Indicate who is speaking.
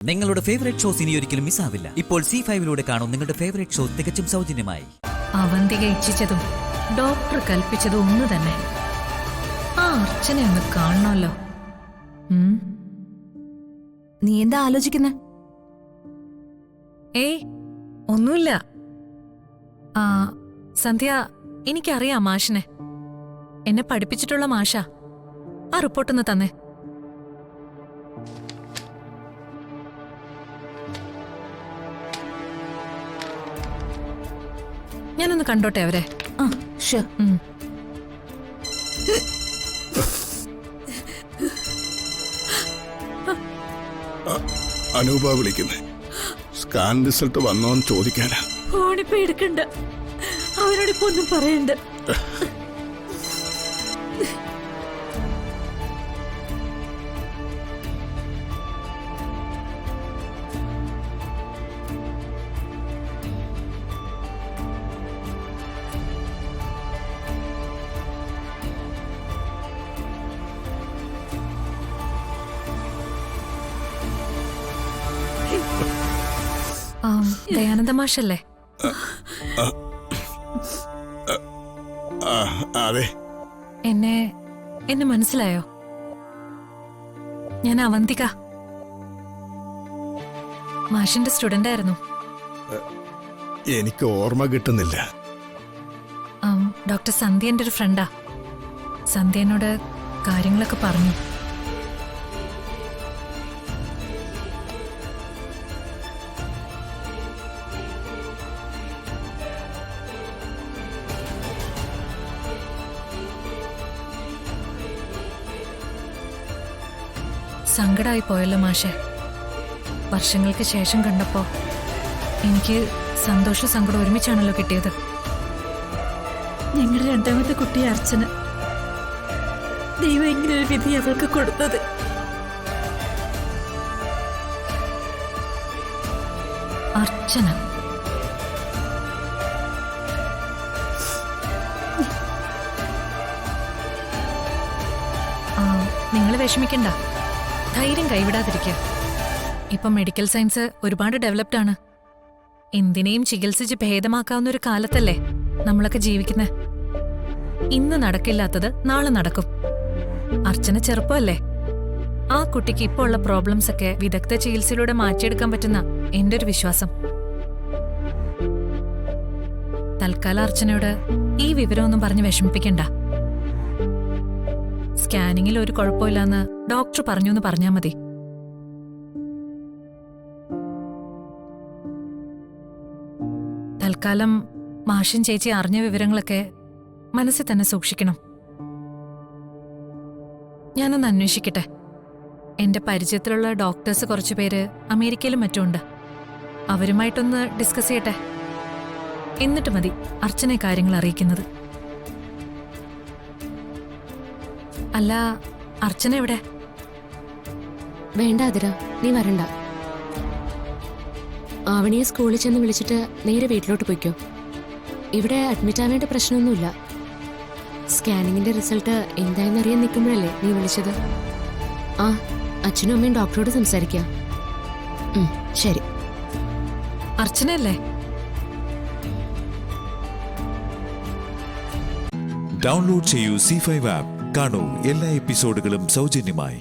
Speaker 1: നിങ്ങളുടെ favourite shows ഇനി ഒരിക്കലും മിസ്സാവില്ല. ഇപ്പോൾ C5-ലൂടെ കാണും നിങ്ങളുടെ ഫേവറേറ്റ് ഷോ തികച്ചും സൗജന്യമായി.
Speaker 2: അവന്തിക ഇച്ഛിച്ചതും ഡോക്ടർ കൽപ്പിച്ചതും ഒന്ന് തന്നെ. ആ അർച്ചനെ ഒന്ന് കാണണമല്ലോ.
Speaker 3: നീ എന്താ ആലോചിക്കുന്നെ?
Speaker 2: ഏയ് ഒന്നുമില്ല. സന്ധ്യ, എനിക്കറിയാം മാഷിനെ. എന്നെ പഠിപ്പിച്ചിട്ടുള്ള മാഷ. ആ റിപ്പോർട്ടൊന്ന് തന്നെ. ഞാനൊന്ന് കണ്ടോട്ടെ അവരെ.
Speaker 4: അനൂപ വിളിക്കുന്നേ. Scan result വന്നോന്ന് ചോദിക്കാനാ.
Speaker 2: ഫോണിപ്പോ എടുക്കണ്ട, അവരോടിപ്പോ ഒന്നും പറയണ്ട. ദയാനന്ദ മാഷല്ലേ?
Speaker 4: അതെ.
Speaker 2: എന്നെ മനസ്സിലായോ? ഞാൻ അവന്തിക, മാഷിന്റെ സ്റ്റുഡന്റ് ആയിരുന്നു.
Speaker 4: എനിക്ക് ഓർമ്മ കിട്ടുന്നില്ല.
Speaker 2: ഡോക്ടർ സന്ധ്യ എൻ്റെ ഒരു ഫ്രണ്ടാ. സന്ധ്യ എന്നോട് കാര്യങ്ങളൊക്കെ പറഞ്ഞു. സങ്കടമായി പോയല്ലോ മാഷെ. വർഷങ്ങൾക്ക് ശേഷം കണ്ടപ്പോ എനിക്ക് സന്തോഷ സങ്കടം ഒരുമിച്ചാണല്ലോ കിട്ടിയത്.
Speaker 3: ഞങ്ങളുടെ രണ്ടാമത്തെ കുട്ടി അർച്ചന. ദൈവം ഇങ്ങനെ ഒരു വിധി അവൾക്ക് കൊടുത്തത്.
Speaker 2: അർച്ചന, നിങ്ങൾ വിഷമിക്കണ്ട, ധൈര്യം കൈവിടാതിരിക്കുക. ഇപ്പൊ മെഡിക്കൽ സയൻസ് ഒരുപാട് ഡെവലപ്ഡ് ആണ്. എന്തിനേയും ചികിത്സിച്ച് ഭേദമാക്കാവുന്ന ഒരു കാലത്തല്ലേ നമ്മളൊക്കെ ജീവിക്കുന്നത്. ഇന്ന് നടക്കില്ലാത്തത് നാളെ നടക്കും. അർച്ചന ചെറുപ്പമല്ലേ. ആ കുട്ടിക്ക് ഇപ്പോൾ ഉള്ള പ്രോബ്ലംസ് ഒക്കെ വിദഗ്ധ ചികിത്സയിലൂടെ മാറ്റിയെടുക്കാൻ പറ്റുന്ന എന്റെ ഒരു വിശ്വാസം. തൽക്കാലം അർച്ചനയോട് ഈ വിവരമൊന്നും പറഞ്ഞ് വിഷമിപ്പിക്കണ്ട. സ്കാനിങ്ങിൽ ഒരു കുഴപ്പമില്ലാന്ന് ഡോക്ടർ പറഞ്ഞു എന്ന് പറഞ്ഞാൽ മതി. തൽക്കാലം മാഷൻ ചേച്ചി അറിഞ്ഞ വിവരങ്ങളൊക്കെ മനസ്സിൽ തന്നെ സൂക്ഷിക്കണം. ഞാനൊന്ന് അന്വേഷിക്കട്ടെ. എന്റെ പരിചയത്തിലുള്ള ഡോക്ടേഴ്സ് കുറച്ചു പേര് അമേരിക്കയിലും മറ്റുമുണ്ട്. അവരുമായിട്ടൊന്ന് ഡിസ്കസ് ചെയ്യട്ടെ. എന്നിട്ട് മതി അർച്ചനെ കാര്യങ്ങൾ അറിയിക്കുന്നത്. അല്ല, അർച്ചന എവിടെ?
Speaker 5: വേണ്ട അതിര, നീ വരണ്ട. ആവണിയെ സ്കൂളിൽ ചെന്ന് വിളിച്ചിട്ട് നേരെ വീട്ടിലോട്ട് പോയിക്കോ. ഇവിടെ അഡ്മിറ്റ് ആവേണ്ട പ്രശ്നമൊന്നുമില്ല. സ്കാനിങ്ങിന്റെ റിസൾട്ട് എന്തായെന്നറിയാൻ നിൽക്കുമ്പോഴല്ലേ നീ വിളിച്ചത്. അച്ഛനും അമ്മയും ഡോക്ടറോട് സംസാരിക്കാം. ശരി.
Speaker 2: അർച്ചനയല്ലേ?
Speaker 6: ഡൗൺലോഡ് ചെയ്യൂ C5 ആപ്പ്. കാണൂ എല്ലാ എപ്പിസോഡുകളും സൗജന്യമായി.